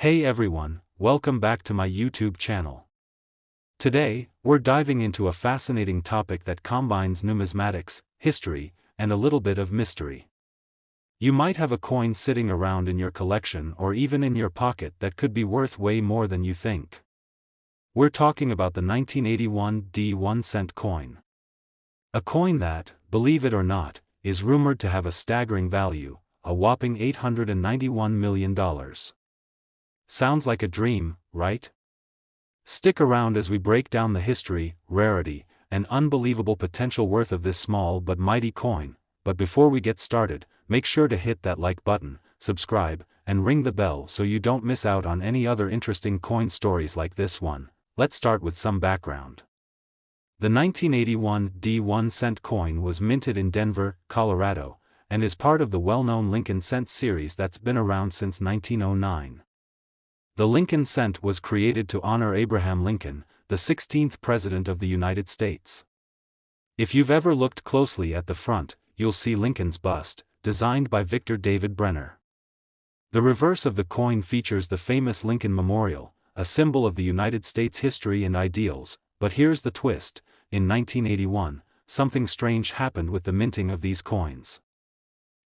Hey everyone, welcome back to my YouTube channel. Today, we're diving into a fascinating topic that combines numismatics, history, and a little bit of mystery. You might have a coin sitting around in your collection or even in your pocket that could be worth way more than you think. We're talking about the 1981 D 1-cent coin. A coin that, believe it or not, is rumored to have a staggering value, a whopping $891 million. Sounds like a dream, right? Stick around as we break down the history, rarity, and unbelievable potential worth of this small but mighty coin. But before we get started, make sure to hit that like button, subscribe, and ring the bell so you don't miss out on any other interesting coin stories like this one. Let's start with some background. The 1981 D 1-cent coin was minted in Denver, Colorado, and is part of the well-known Lincoln cent series that's been around since 1909. The Lincoln cent was created to honor Abraham Lincoln, the 16th President of the United States. If you've ever looked closely at the front, you'll see Lincoln's bust, designed by Victor David Brenner. The reverse of the coin features the famous Lincoln Memorial, a symbol of the United States history and ideals, but here's the twist: in 1981, something strange happened with the minting of these coins.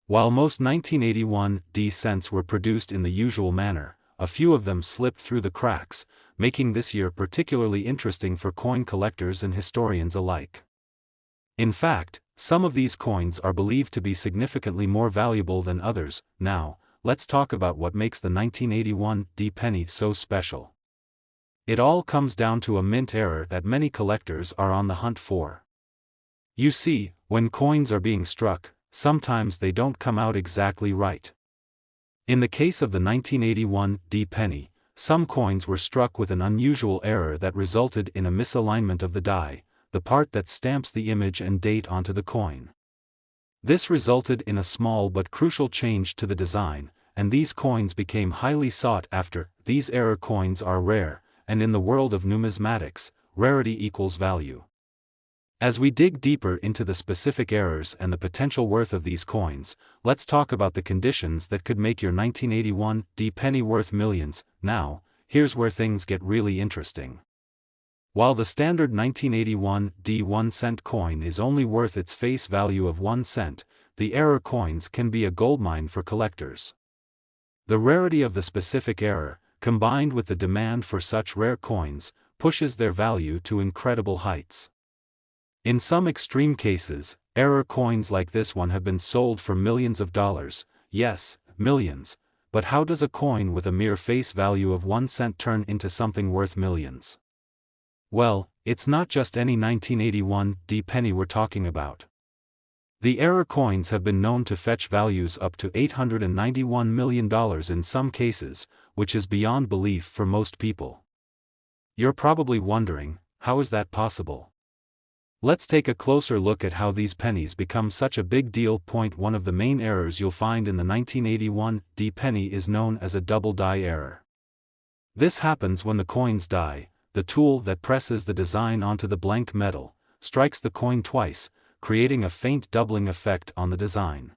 While most 1981 D cents were produced in the usual manner, a few of them slipped through the cracks, making this year particularly interesting for coin collectors and historians alike. In fact, some of these coins are believed to be significantly more valuable than others. Now, let's talk about what makes the 1981 D penny so special. It all comes down to a mint error that many collectors are on the hunt for. You see, when coins are being struck, sometimes they don't come out exactly right. In the case of the 1981 D penny, some coins were struck with an unusual error that resulted in a misalignment of the die, the part that stamps the image and date onto the coin. This resulted in a small but crucial change to the design, and these coins became highly sought after. These error coins are rare, and in the world of numismatics, rarity equals value. As we dig deeper into the specific errors and the potential worth of these coins, let's talk about the conditions that could make your 1981 D penny worth millions. Now, here's where things get really interesting. While the standard 1981 D 1-cent coin is only worth its face value of 1 cent, the error coins can be a goldmine for collectors. The rarity of the specific error, combined with the demand for such rare coins, pushes their value to incredible heights. In some extreme cases, error coins like this one have been sold for millions of dollars. Yes, millions. But how does a coin with a mere face value of 1 cent turn into something worth millions? Well, it's not just any 1981 D penny we're talking about. The error coins have been known to fetch values up to $891 million in some cases, which is beyond belief for most people. You're probably wondering, how is that possible? Let's take a closer look at how these pennies become such a big deal. One of the main errors you'll find in the 1981 D penny is known as a double die error. This happens when the coin's die, the tool that presses the design onto the blank metal, strikes the coin twice, creating a faint doubling effect on the design.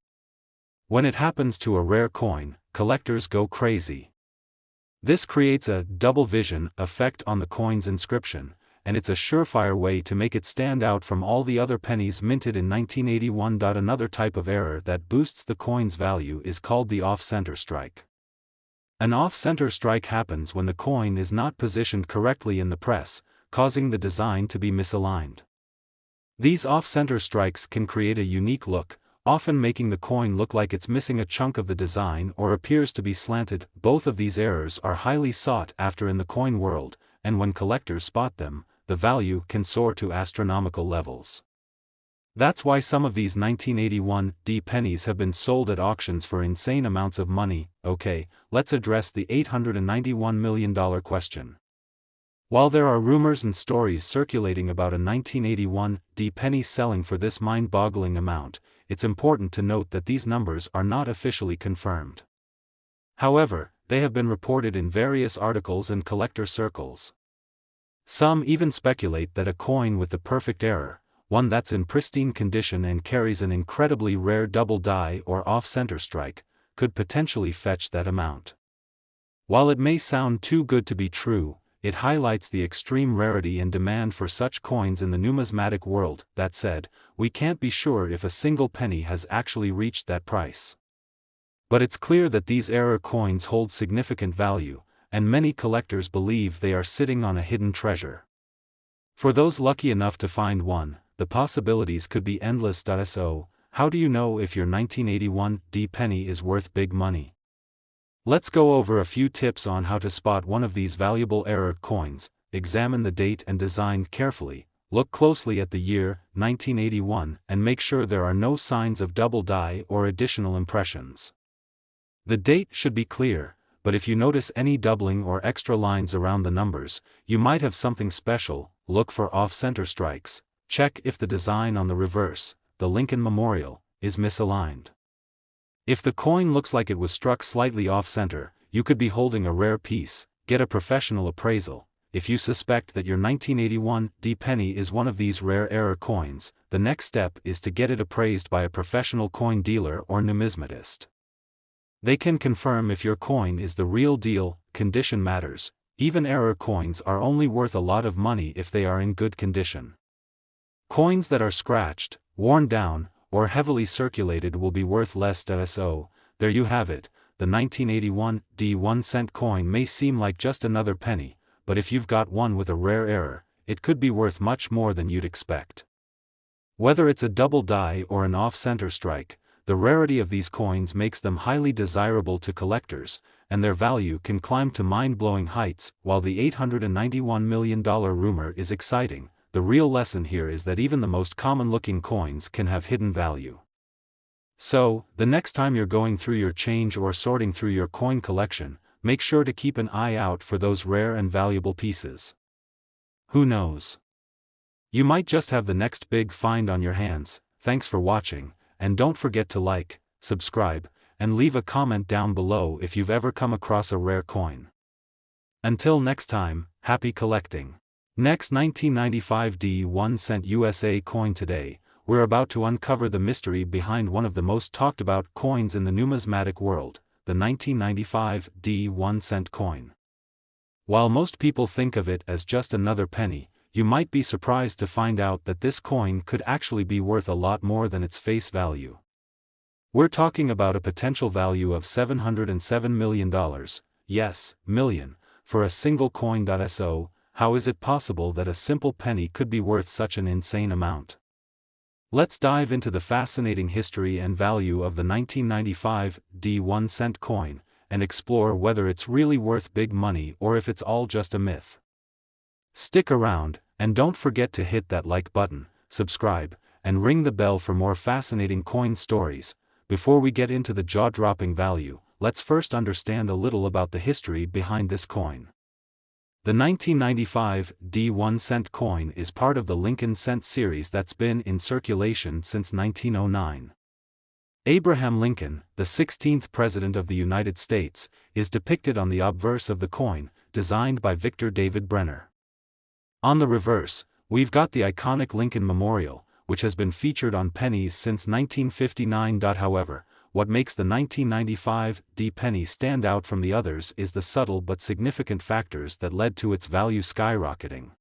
When it happens to a rare coin, collectors go crazy. This creates a double vision effect on the coin's inscription, and it's a surefire way to make it stand out from all the other pennies minted in 1981. Another type of error that boosts the coin's value is called the off-center strike. An off-center strike happens when the coin is not positioned correctly in the press, causing the design to be misaligned. These off-center strikes can create a unique look, often making the coin look like it's missing a chunk of the design or appears to be slanted. Both of these errors are highly sought after in the coin world, and when collectors spot them, the value can soar to astronomical levels. That's why some of these 1981 D pennies have been sold at auctions for insane amounts of money. Okay, let's address the $891 million question. While there are rumors and stories circulating about a 1981 D penny selling for this mind-boggling amount, it's important to note that these numbers are not officially confirmed. However, they have been reported in various articles and collector circles. Some even speculate that a coin with the perfect error, one that's in pristine condition and carries an incredibly rare double die or off-center strike, could potentially fetch that amount. While it may sound too good to be true, it highlights the extreme rarity and demand for such coins in the numismatic world. That said, we can't be sure if a single penny has actually reached that price. But it's clear that these error coins hold significant value, and many collectors believe they are sitting on a hidden treasure. For those lucky enough to find one, the possibilities could be endless. So, how do you know if your 1981 D penny is worth big money? Let's go over a few tips on how to spot one of these valuable error coins. Examine the date and design carefully, look closely at the year, 1981, and make sure there are no signs of double die or additional impressions. The date should be clear, but if you notice any doubling or extra lines around the numbers, you might have something special. Look for off-center strikes. Check if the design on the reverse, the Lincoln Memorial, is misaligned. If the coin looks like it was struck slightly off-center, you could be holding a rare piece. Get a professional appraisal. If you suspect that your 1981 D penny is one of these rare error coins, the next step is to get it appraised by a professional coin dealer or numismatist. They can confirm if your coin is the real deal. Condition matters. Even error coins are only worth a lot of money if they are in good condition. Coins that are scratched, worn down, or heavily circulated will be worth less. So, there you have it. The 1981 D 1-cent coin may seem like just another penny, but if you've got one with a rare error, it could be worth much more than you'd expect. Whether it's a double die or an off-center strike, the rarity of these coins makes them highly desirable to collectors, and their value can climb to mind-blowing heights. While the $891 million rumor is exciting, the real lesson here is that even the most common-looking coins can have hidden value. So, the next time you're going through your change or sorting through your coin collection, make sure to keep an eye out for those rare and valuable pieces. Who knows? You might just have the next big find on your hands. Thanks for watching, and don't forget to like, subscribe, and leave a comment down below if you've ever come across a rare coin. Until next time, happy collecting! Next 1995 D 1-cent USA coin. Today, we're about to uncover the mystery behind one of the most talked about coins in the numismatic world, the 1995 D 1-cent coin. While most people think of it as just another penny, you might be surprised to find out that this coin could actually be worth a lot more than its face value. We're talking about a potential value of $707 million, yes, million, for a single coin. So, how is it possible that a simple penny could be worth such an insane amount? Let's dive into the fascinating history and value of the 1995 D 1-cent coin, and explore whether it's really worth big money or if it's all just a myth. Stick around, and don't forget to hit that like button, subscribe, and ring the bell for more fascinating coin stories. Before we get into the jaw-dropping value, let's first understand a little about the history behind this coin. The 1995 D 1-cent coin is part of the Lincoln cent series that's been in circulation since 1909. Abraham Lincoln, the 16th President of the United States, is depicted on the obverse of the coin, designed by Victor David Brenner. On the reverse, we've got the iconic Lincoln Memorial, which has been featured on pennies since 1959. However, what makes the 1995 D penny stand out from the others is the subtle but significant factors that led to its value skyrocketing.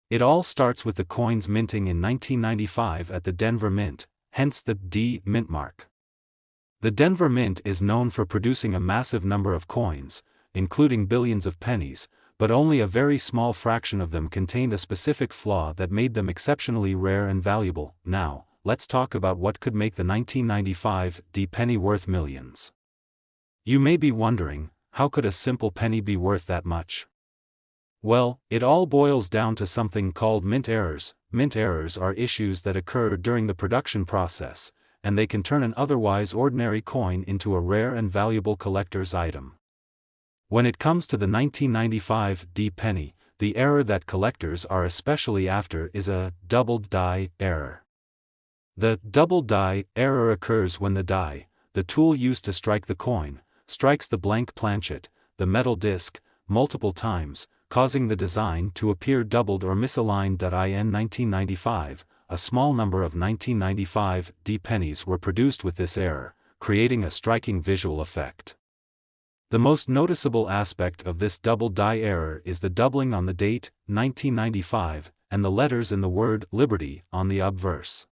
It all starts with the coin's minting in 1995 at the Denver Mint, hence the D mint mark. The Denver Mint is known for producing a massive number of coins, including billions of pennies, but only a very small fraction of them contained a specific flaw that made them exceptionally rare and valuable. Now, let's talk about what could make the 1995 D penny worth millions. You may be wondering, how could a simple penny be worth that much? Well, it all boils down to something called mint errors. Mint errors are issues that occur during the production process, and they can turn an otherwise ordinary coin into a rare and valuable collector's item. When it comes to the 1995 D penny, the error that collectors are especially after is a doubled die error. The double die error occurs when the die, the tool used to strike the coin, strikes the blank planchet, the metal disc, multiple times, causing the design to appear doubled or misaligned. In 1995, a small number of 1995 D pennies were produced with this error, creating a striking visual effect. The most noticeable aspect of this double die error is the doubling on the date, 1995, and the letters in the word liberty on the obverse.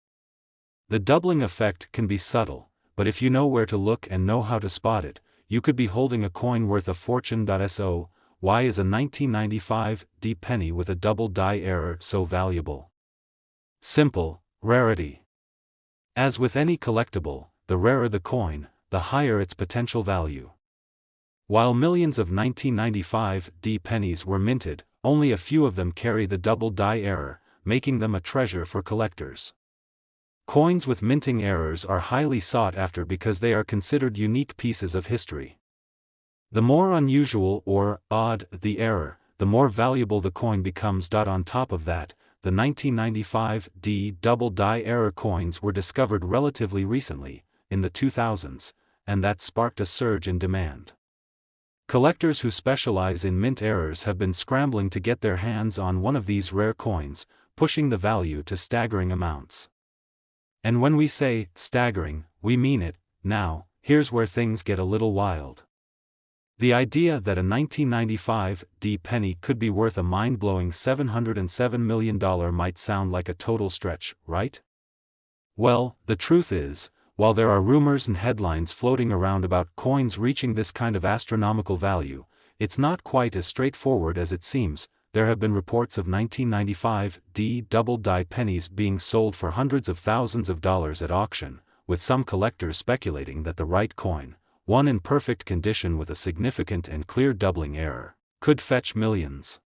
The doubling effect can be subtle, but if you know where to look and know how to spot it, you could be holding a coin worth a fortune. So, why is a 1995 D penny with a double die error so valuable? Simple: rarity. As with any collectible, the rarer the coin, the higher its potential value. While millions of 1995 D pennies were minted, only a few of them carry the double die error, making them a treasure for collectors. Coins with minting errors are highly sought after because they are considered unique pieces of history. The more unusual or odd the error, the more valuable the coin becomes. On top of that, the 1995 D double die error coins were discovered relatively recently, in the 2000s, and that sparked a surge in demand. Collectors who specialize in mint errors have been scrambling to get their hands on one of these rare coins, pushing the value to staggering amounts. And when we say staggering, we mean it. Now, here's where things get a little wild. The idea that a 1995 D penny could be worth a mind-blowing $707 million might sound like a total stretch, right? Well, the truth is, while there are rumors and headlines floating around about coins reaching this kind of astronomical value, it's not quite as straightforward as it seems. There have been reports of 1995 D double die pennies being sold for hundreds of thousands of dollars at auction, with some collectors speculating that the right coin, one in perfect condition with a significant and clear doubling error, could fetch millions.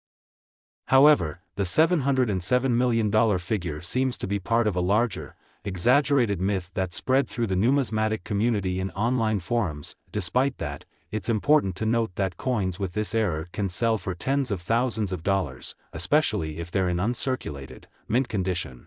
However, the $707 million figure seems to be part of a larger, exaggerated myth that spread through the numismatic community in online forums. Despite that, it's important to note that coins with this error can sell for tens of thousands of dollars, especially if they're in uncirculated, mint condition.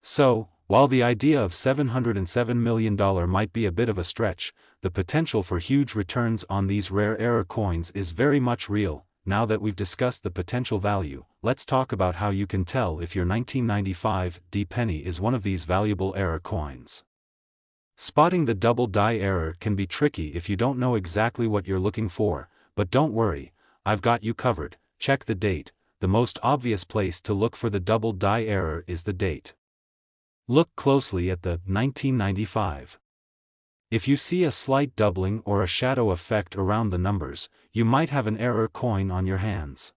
So, while the idea of $707 million might be a bit of a stretch, the potential for huge returns on these rare error coins is very much real. Now that we've discussed the potential value, let's talk about how you can tell if your 1995 D penny is one of these valuable error coins. Spotting the double die error can be tricky if you don't know exactly what you're looking for, but don't worry, I've got you covered. Check the date. The most obvious place to look for the double die error is the date. Look closely at the 1995. If you see a slight doubling or a shadow effect around the numbers, you might have an error coin on your hands.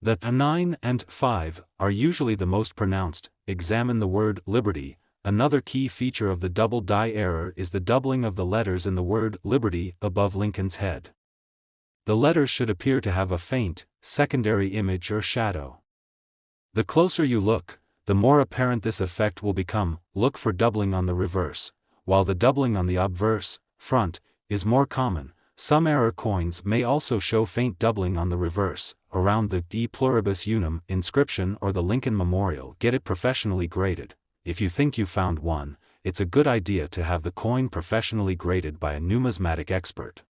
The 9 and 5 are usually the most pronounced. Examine the word liberty. Another key feature of the double die error is the doubling of the letters in the word liberty above Lincoln's head. The letters should appear to have a faint, secondary image or shadow. The closer you look, the more apparent this effect will become. Look for doubling on the reverse, while the doubling on the obverse, front, is more common. Some error coins may also show faint doubling on the reverse, around the E pluribus unum inscription or the Lincoln Memorial. Get it professionally graded. If you think you found one, it's a good idea to have the coin professionally graded by a numismatic expert.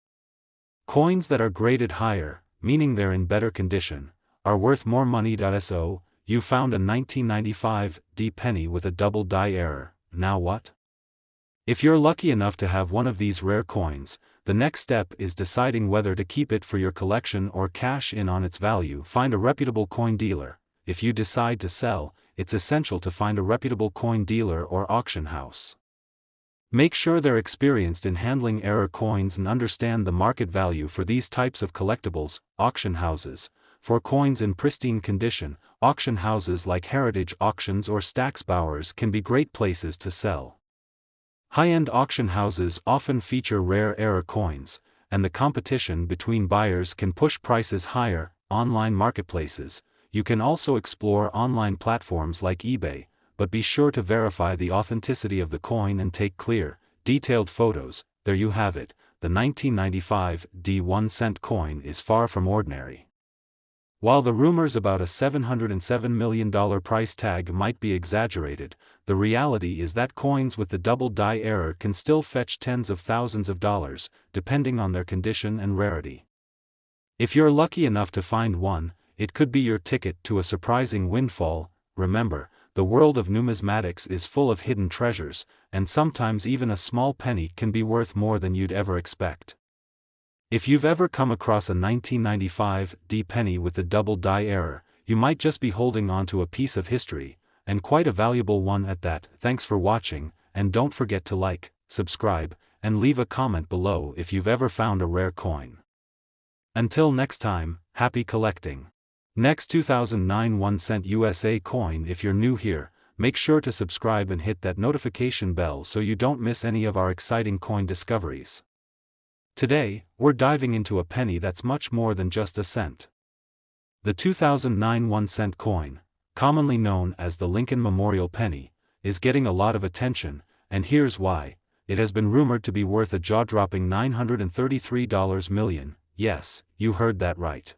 Coins that are graded higher, meaning they're in better condition, are worth more money. So, you found a 1995 D penny with a double die error. Now what? If you're lucky enough to have one of these rare coins, the next step is deciding whether to keep it for your collection or cash in on its value. Find a reputable coin dealer. If you decide to sell, it's essential to find a reputable coin dealer or auction house. Make sure they're experienced in handling error coins and understand the market value for these types of collectibles. Auction houses. For coins in pristine condition, auction houses like Heritage Auctions or Stack's Bowers can be great places to sell. High-end auction houses often feature rare error coins, and the competition between buyers can push prices higher. Online marketplaces. You can also explore online platforms like eBay, but be sure to verify the authenticity of the coin and take clear, detailed photos. There you have it. The 1995 D 1-cent coin is far from ordinary. While the rumors about a $707 million price tag might be exaggerated, the reality is that coins with the double die error can still fetch tens of thousands of dollars, depending on their condition and rarity. If you're lucky enough to find one, it could be your ticket to a surprising windfall. Remember, the world of numismatics is full of hidden treasures, and sometimes even a small penny can be worth more than you'd ever expect. If you've ever come across a 1995 D penny with the double die error, you might just be holding on to a piece of history, and quite a valuable one at that. Thanks for watching, and don't forget to like, subscribe, and leave a comment below if you've ever found a rare coin. Until next time, happy collecting. Next 2009 1 cent USA coin. If you're new here, make sure to subscribe and hit that notification bell so you don't miss any of our exciting coin discoveries. Today, we're diving into a penny that's much more than just a cent. The 2009 1 cent coin, commonly known as the Lincoln Memorial Penny, is getting a lot of attention, and here's why. It has been rumored to be worth a jaw-dropping $933 million. Yes, you heard that right.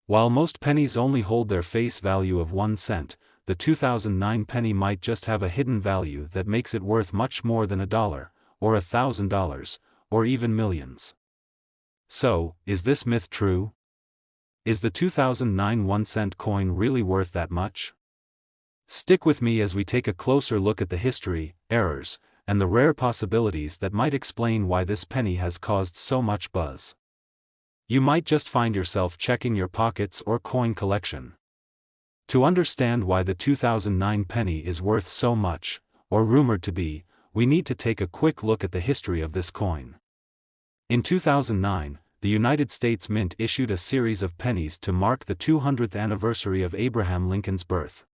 While most pennies only hold their face value of 1 cent, the 2009 penny might just have a hidden value that makes it worth much more than $1, or $1,000, or even millions. So, is this myth true? Is the 2009 1 cent coin really worth that much? Stick with me as we take a closer look at the history, errors, and the rare possibilities that might explain why this penny has caused so much buzz. You might just find yourself checking your pockets or coin collection. To understand why the 2009 penny is worth so much, or rumored to be, we need to take a quick look at the history of this coin. In 2009, the United States Mint issued a series of pennies to mark the 200th anniversary of Abraham Lincoln's birth.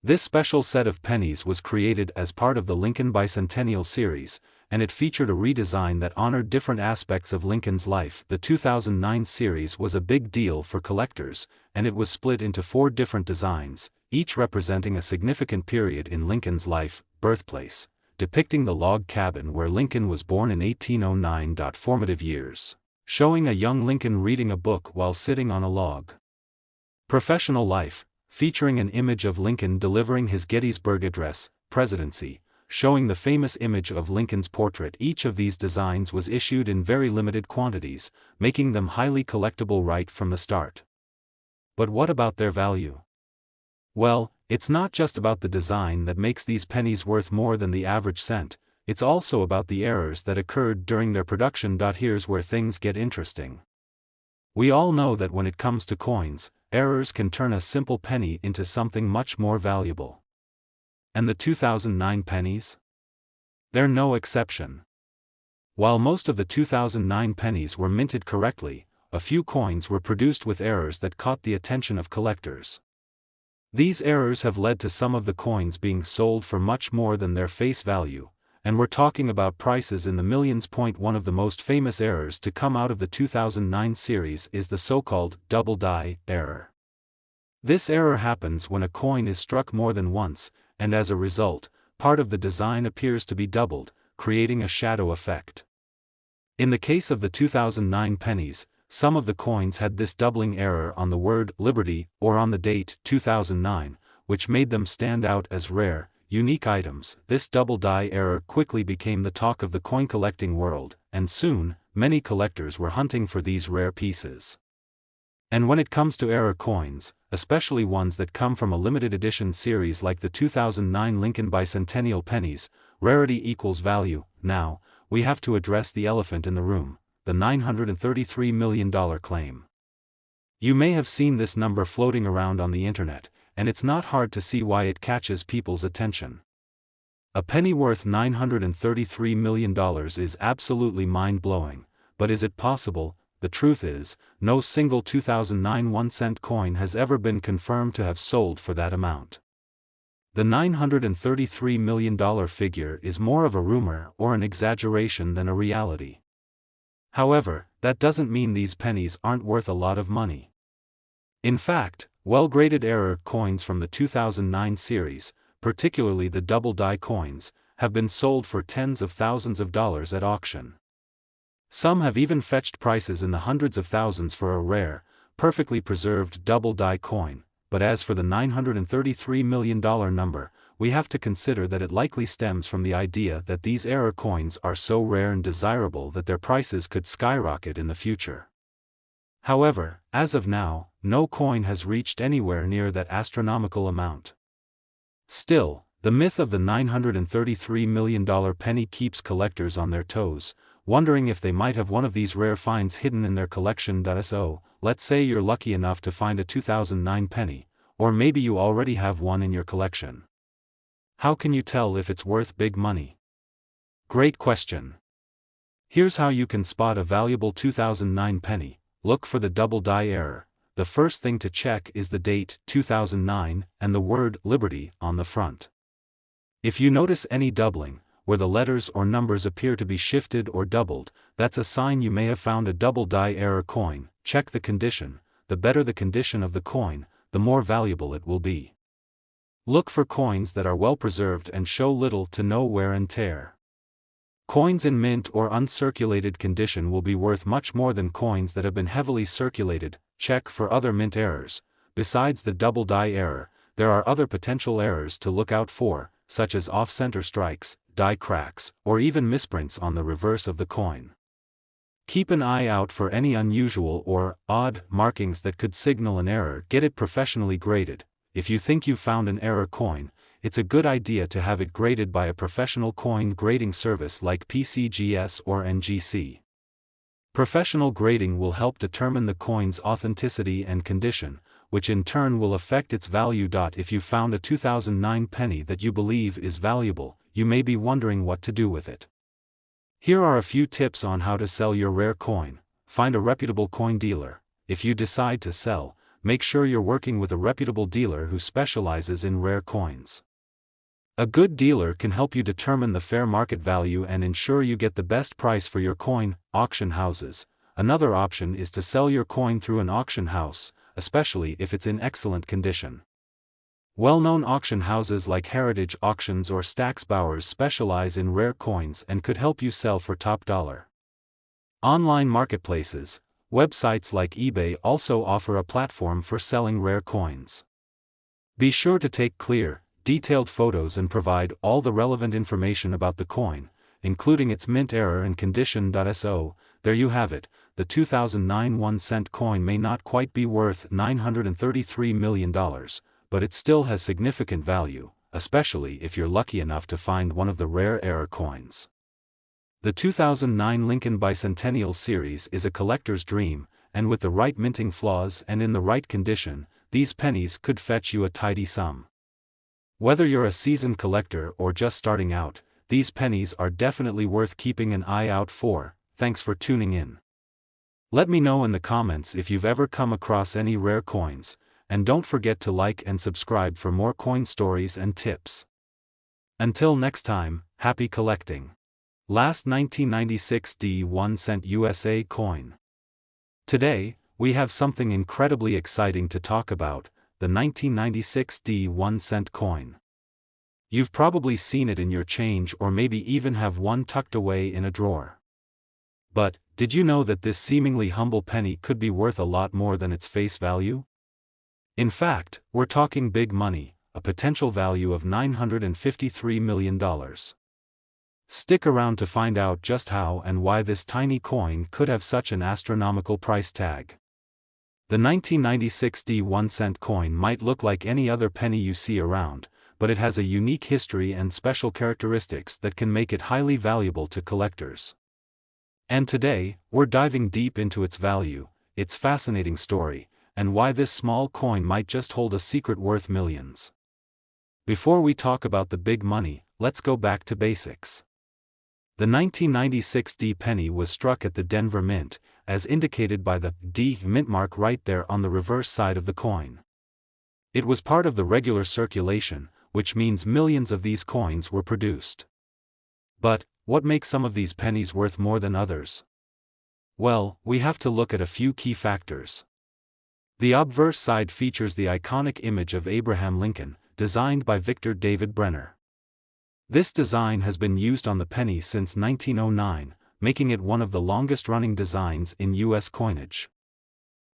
This special set of pennies was created as part of the Lincoln Bicentennial series, and it featured a redesign that honored different aspects of Lincoln's life. The 2009 series was a big deal for collectors, and it was split into 4 different designs, each representing a significant period in Lincoln's life, birthplace, depicting the log cabin where Lincoln was born in 1809. Formative years, showing a young Lincoln reading a book while sitting on a log. Professional life, featuring an image of Lincoln delivering his Gettysburg Address. Presidency, showing the famous image of Lincoln's portrait. Each of these designs was issued in very limited quantities, making them highly collectible right from the start. But what about their value? Well, it's not just about the design that makes these pennies worth more than the average cent, it's also about the errors that occurred during their production. Here's where things get interesting. We all know that when it comes to coins, errors can turn a simple penny into something much more valuable. And the 2009 pennies? They're no exception. While most of the 2009 pennies were minted correctly, a few coins were produced with errors that caught the attention of collectors. These errors have led to some of the coins being sold for much more than their face value, and we're talking about prices in the millions. One of the most famous errors to come out of the 2009 series is the so-called double die error. This error happens when a coin is struck more than once, and as a result, part of the design appears to be doubled, creating a shadow effect. In the case of the 2009 pennies, some of the coins had this doubling error on the word Liberty or on the date 2009, which made them stand out as rare, unique items. This double die error quickly became the talk of the coin collecting world, and soon, many collectors were hunting for these rare pieces. And when it comes to error coins, especially ones that come from a limited edition series like the 2009 Lincoln Bicentennial pennies, rarity equals value. Now, we have to address the elephant in the room, the $933 million claim. You may have seen this number floating around on the internet, and it's not hard to see why it catches people's attention. A penny worth $933 million is absolutely mind-blowing, but is it possible? The truth is, no single 2009 1 cent coin has ever been confirmed to have sold for that amount. The $933 million figure is more of a rumor or an exaggeration than a reality. However, that doesn't mean these pennies aren't worth a lot of money. In fact, well-graded error coins from the 2009 series, particularly the double die coins, have been sold for tens of thousands of dollars at auction. Some have even fetched prices in the hundreds of thousands for a rare, perfectly preserved double die coin, but as for the $933 million number, we have to consider that it likely stems from the idea that these error coins are so rare and desirable that their prices could skyrocket in the future. However, as of now, no coin has reached anywhere near that astronomical amount. Still, the myth of the $933 million penny keeps collectors on their toes. wondering if they might have one of these rare finds hidden in their collection. So, let's say you're lucky enough to find a 2009 penny, or maybe you already have one in your collection. How can you tell if it's worth big money? Great question. Here's how you can spot a valuable 2009 penny. Look for the double die error. The first thing to check is the date, 2009, and the word Liberty on the front. If you notice any doubling, where the letters or numbers appear to be shifted or doubled, that's a sign you may have found a double die error coin. Check the condition. The better the condition of the coin, the more valuable it will be. Look for coins that are well preserved and show little to no wear and tear. Coins in mint or uncirculated condition will be worth much more than coins that have been heavily circulated. Check for other mint errors. Besides the double die error, there are other potential errors to look out for, such as off-center strikes, die cracks, or even misprints on the reverse of the coin. Keep an eye out for any unusual or odd markings that could signal an error. Get it professionally graded. If you think you found an error coin, it's a good idea to have it graded by a professional coin grading service like PCGS or NGC. Professional grading will help determine the coin's authenticity and condition, which in turn will affect its value. If you found a 2009 penny that you believe is valuable, you may be wondering what to do with it. Here are a few tips on how to sell your rare coin. Find a reputable coin dealer. If you decide to sell, make sure you're working with a reputable dealer who specializes in rare coins. A good dealer can help you determine the fair market value and ensure you get the best price for your coin. Auction houses. Another option is to sell your coin through an auction house, especially if it's in excellent condition. Well-known auction houses like Heritage Auctions or Stax Bowers specialize in rare coins and could help you sell for top dollar. Online marketplaces. Websites like eBay also offer a platform for selling rare coins. Be sure to take clear, detailed photos and provide all the relevant information about the coin, including its mint error and condition. So, there you have it. The 2009 1-cent coin may not quite be worth $933 million, but it still has significant value, especially if you're lucky enough to find one of the rare error coins. The 2009 Lincoln Bicentennial Series is a collector's dream, and with the right minting flaws and in the right condition, these pennies could fetch you a tidy sum. Whether you're a seasoned collector or just starting out, these pennies are definitely worth keeping an eye out for. Thanks for tuning in. Let me know in the comments if you've ever come across any rare coins, and don't forget to like and subscribe for more coin stories and tips. Until next time, happy collecting. Last 1996 1-cent USA coin. Today, we have something incredibly exciting to talk about, the 1996 1-cent coin. You've probably seen it in your change or maybe even have one tucked away in a drawer. But, did you know that this seemingly humble penny could be worth a lot more than its face value? In fact, we're talking big money, a potential value of $953 million. Stick around to find out just how and why this tiny coin could have such an astronomical price tag. The 1996 1-cent coin might look like any other penny you see around, but it has a unique history and special characteristics that can make it highly valuable to collectors. And today, we're diving deep into its value, its fascinating story, and why this small coin might just hold a secret worth millions. Before we talk about the big money, let's go back to basics. The 1996 D penny was struck at the Denver Mint, as indicated by the D mint mark right there on the reverse side of the coin. It was part of the regular circulation, which means millions of these coins were produced. But, what makes some of these pennies worth more than others? Well, we have to look at a few key factors. The obverse side features the iconic image of Abraham Lincoln, designed by Victor David Brenner. This design has been used on the penny since 1909, making it one of the longest-running designs in U.S. coinage.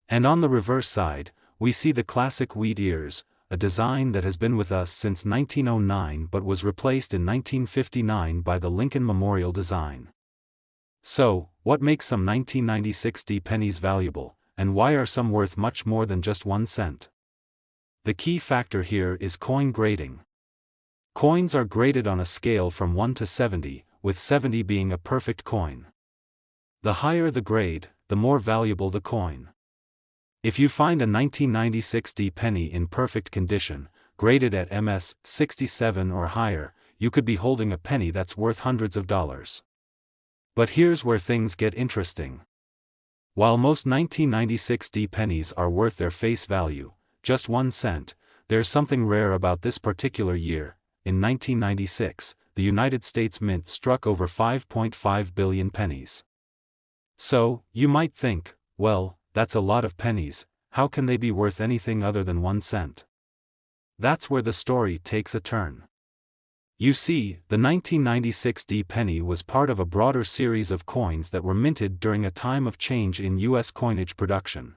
And on the reverse side, we see the classic wheat ears, a design that has been with us since 1909 but was replaced in 1959 by the Lincoln Memorial design. So, what makes some 1996 D pennies valuable, and why are some worth much more than just 1 cent? The key factor here is coin grading. Coins are graded on a scale from 1 to 70, with 70 being a perfect coin. The higher the grade, the more valuable the coin. If you find a 1996 D penny in perfect condition, graded at MS 67 or higher, you could be holding a penny that's worth hundreds of dollars. But here's where things get interesting. While most 1996 D pennies are worth their face value, just 1 cent, there's something rare about this particular year. In 1996, the United States Mint struck over 5.5 billion pennies. So, you might think, well, that's a lot of pennies, how can they be worth anything other than 1 cent? That's where the story takes a turn. You see, the 1996 D penny was part of a broader series of coins that were minted during a time of change in U.S. coinage production.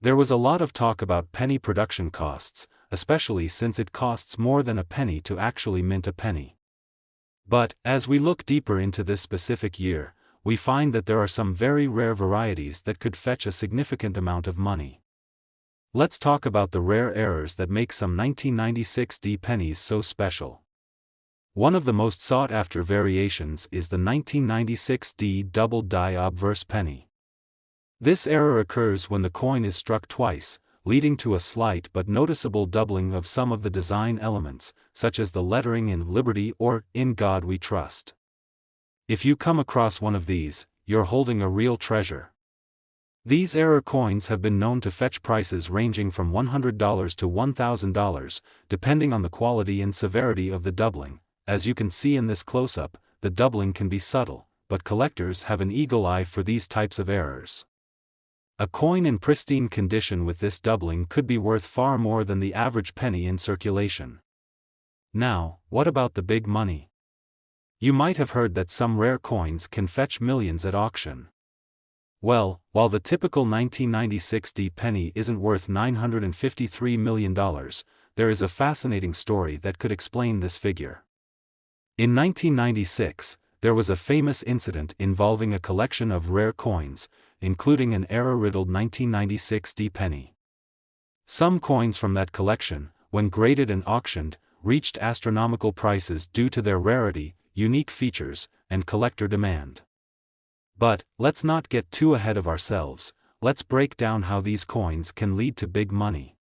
There was a lot of talk about penny production costs, especially since it costs more than a penny to actually mint a penny. But, as we look deeper into this specific year, we find that there are some very rare varieties that could fetch a significant amount of money. Let's talk about the rare errors that make some 1996 D pennies so special. One of the most sought-after variations is the 1996 D double die obverse penny. This error occurs when the coin is struck twice, leading to a slight but noticeable doubling of some of the design elements, such as the lettering in Liberty or In God We Trust. If you come across one of these, you're holding a real treasure. These error coins have been known to fetch prices ranging from $100 to $1,000, depending on the quality and severity of the doubling. As you can see in this close-up, the doubling can be subtle, but collectors have an eagle eye for these types of errors. A coin in pristine condition with this doubling could be worth far more than the average penny in circulation. Now, what about the big money? You might have heard that some rare coins can fetch millions at auction. Well, while the typical 1996 D penny isn't worth $953 million, there is a fascinating story that could explain this figure. In 1996, there was a famous incident involving a collection of rare coins, including an error-riddled 1996 D penny. Some coins from that collection, when graded and auctioned, reached astronomical prices due to their rarity, unique features, and collector demand. But, let's not get too ahead of ourselves, let's break down how these coins can lead to big money.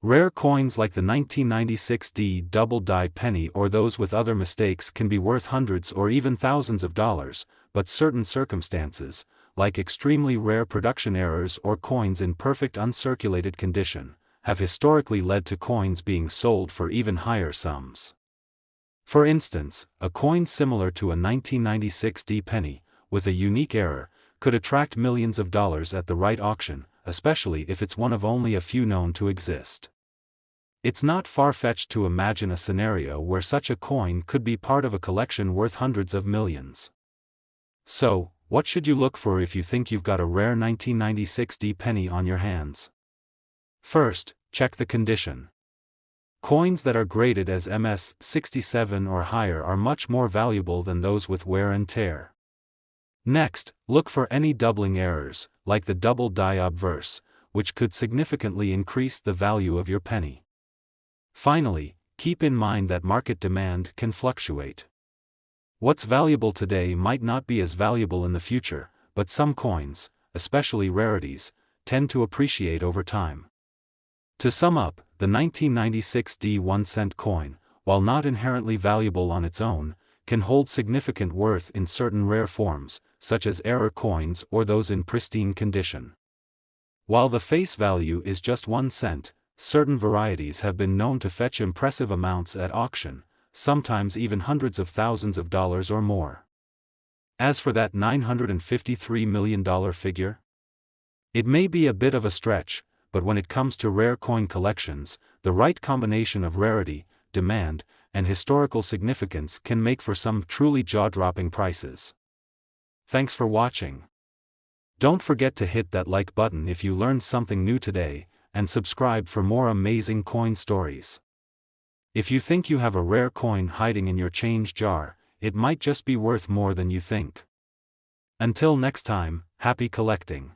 Rare coins like the 1996 D double die penny or those with other mistakes can be worth hundreds or even thousands of dollars, but certain circumstances, like extremely rare production errors or coins in perfect uncirculated condition, have historically led to coins being sold for even higher sums. For instance, a coin similar to a 1996 D penny, with a unique error, could attract millions of dollars at the right auction, especially if it's one of only a few known to exist. It's not far-fetched to imagine a scenario where such a coin could be part of a collection worth hundreds of millions. So, what should you look for if you think you've got a rare 1996 D penny on your hands? First, check the condition. Coins that are graded as MS 67 or higher are much more valuable than those with wear and tear. Next, look for any doubling errors, like the double die obverse, which could significantly increase the value of your penny. Finally, keep in mind that market demand can fluctuate. What's valuable today might not be as valuable in the future, but some coins, especially rarities, tend to appreciate over time. To sum up, the 1996 D 1-cent coin, while not inherently valuable on its own, can hold significant worth in certain rare forms, such as error coins or those in pristine condition. While the face value is just 1 cent, certain varieties have been known to fetch impressive amounts at auction, sometimes even hundreds of thousands of dollars or more. As for that $953 million figure, it may be a bit of a stretch, but when it comes to rare coin collections, the right combination of rarity, demand, and historical significance can make for some truly jaw-dropping prices. Thanks for watching. Don't forget to hit that like button if you learned something new today, and subscribe for more amazing coin stories. If you think you have a rare coin hiding in your change jar, it might just be worth more than you think. Until next time, happy collecting.